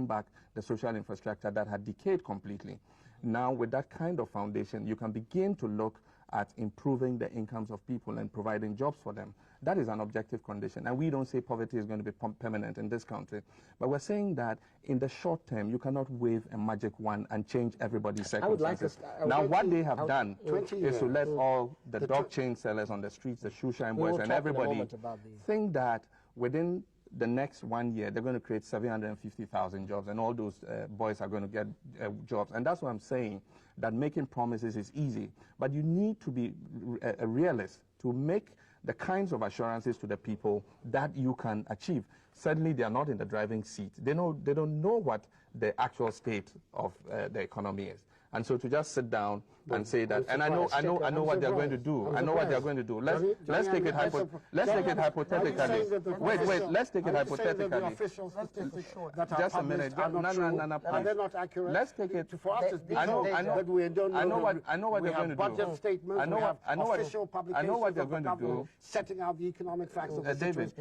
back the social infrastructure that had decayed completely. Now, with that kind of foundation, you can begin to look at improving the incomes of people and providing jobs for them. That is an objective condition. And we don't say poverty is going to be permanent in this country. But we're saying that in the short term, you cannot wave a magic wand and change everybody's circumstances. Now, what they have done is to let all the dog chain sellers on the streets, the shoe shine boys, and everybody think that within the next 1 year, they're going to create 750,000 jobs, and all those boys are going to get jobs. And that's what I'm saying, that making promises is easy. But you need to be a realist to make the kinds of assurances to the people that you can achieve. Certainly, they are not in the driving seat. They don't know what the actual state of the economy is. And so to just sit down and say that, and I know what they're going to do. I know what they're going to do. Let's take it hypothetically. Wait, let's take it hypothetically. Just a minute. No, they're not accurate. Let's take it. For us, I know what they're going to do. Budget statements, we have official publications of the government setting out the economic facts of the situation.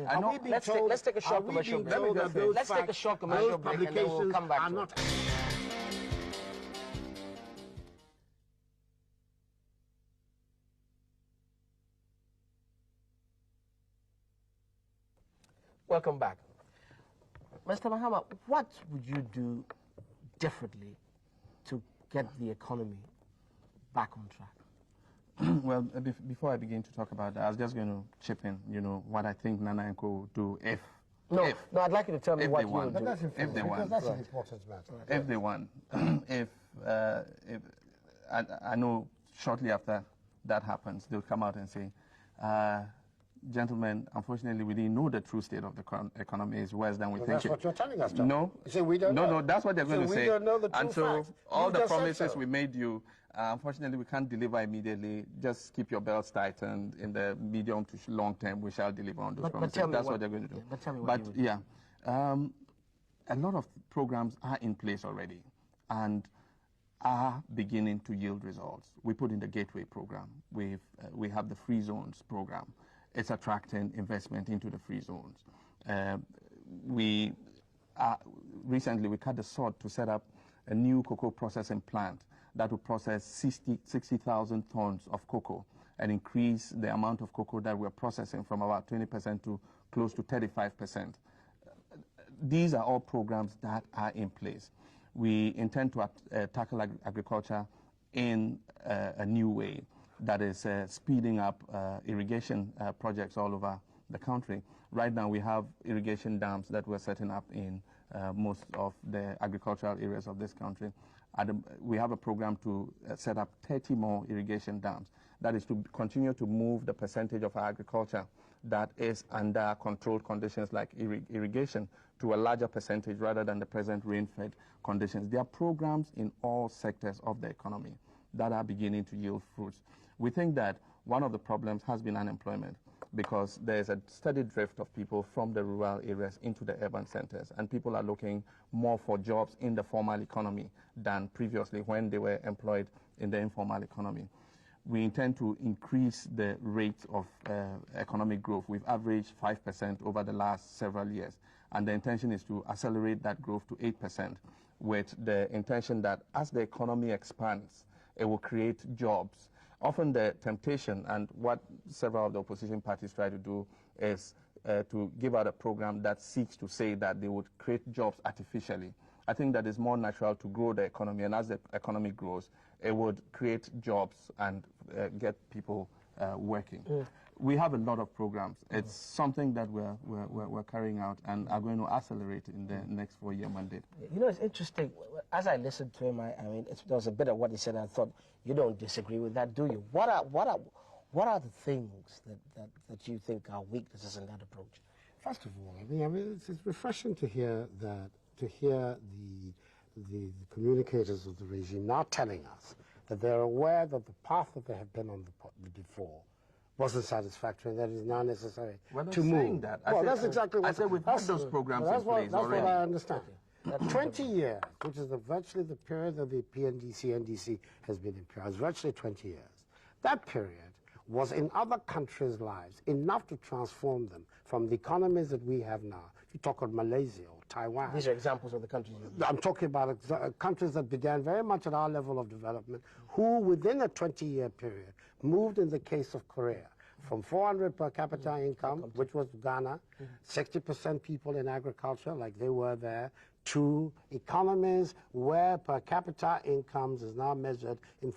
Let's take a short commercial break. Let's take a short commercial break and then we'll come back to it. Welcome back. Mr. Mahama, what would you do differently to get the economy back on track? Well, before I begin to talk about that, I was just going to chip in, what I think Nana and Co would do if... No, I'd like you to tell me what you would do. If they want. That's an important matter. If they want. I know shortly after that happens, they'll come out and say, gentlemen, unfortunately, we didn't know the true state of the economy is worse than we think. That's what you're telling us, John. No. You say we don't know. No, that's what they're going to say. We don't know the true and so facts. all the promises we made you, unfortunately, we can't deliver immediately. Just keep your belts tightened. In the medium to long term, we shall deliver on those promises. That's what they're going to do. But tell me what you would do. A lot of programs are in place already and are beginning to yield results. We put in the Gateway program. We have the Free Zones program. It's attracting investment into the free zones. Recently, we cut the sod to set up a new cocoa processing plant that will process 60,000 tons of cocoa and increase the amount of cocoa that we're processing from about 20% to close to 35%. These are all programs that are in place. We intend to tackle agriculture in a new way that is speeding up irrigation projects all over the country. Right now, we have irrigation dams that we're setting up in most of the agricultural areas of this country. We have a program to set up 30 more irrigation dams. That is to continue to move the percentage of our agriculture that is under controlled conditions like irrigation to a larger percentage rather than the present rain-fed conditions. There are programs in all sectors of the economy that are beginning to yield fruits. We think that one of the problems has been unemployment because there's a steady drift of people from the rural areas into the urban centers, and people are looking more for jobs in the formal economy than previously when they were employed in the informal economy. We intend to increase the rate of economic growth. We've averaged 5% over the last several years, and the intention is to accelerate that growth to 8%, with the intention that as the economy expands, it will create jobs. Often the temptation, and what several of the opposition parties try to do, is to give out a program that seeks to say that they would create jobs artificially. I think that it's more natural to grow the economy, and as the economy grows, it would create jobs and get people working. We have a lot of programs. It's something that we're carrying out and are going to accelerate in the next 4-year mandate. You know, it's interesting. As I listened to him, I mean, there was a bit of what he said. I thought, you don't disagree with that, do you? What are the things that you think are weaknesses in that approach? First of all, I mean, it's refreshing to hear that the communicators of the regime now telling us that they're aware that the path that they have been on before wasn't satisfactory, and that it is now necessary to move. That. Well, that's exactly what I said. We've had those programs in place that's already. What I understand. 20 years, which is virtually the period that the NDC has been in power, is virtually 20 years. That period was in other countries' lives enough to transform them from the economies that we have now. If You talk of Malaysia or Taiwan. These are examples of the countries. I'm talking about countries that began very much at our level of development, who within a 20-year period moved, in the case of Korea, from 400 per capita income, which was Ghana, 60% people in agriculture, like they were there, to economies where per capita incomes is now measured in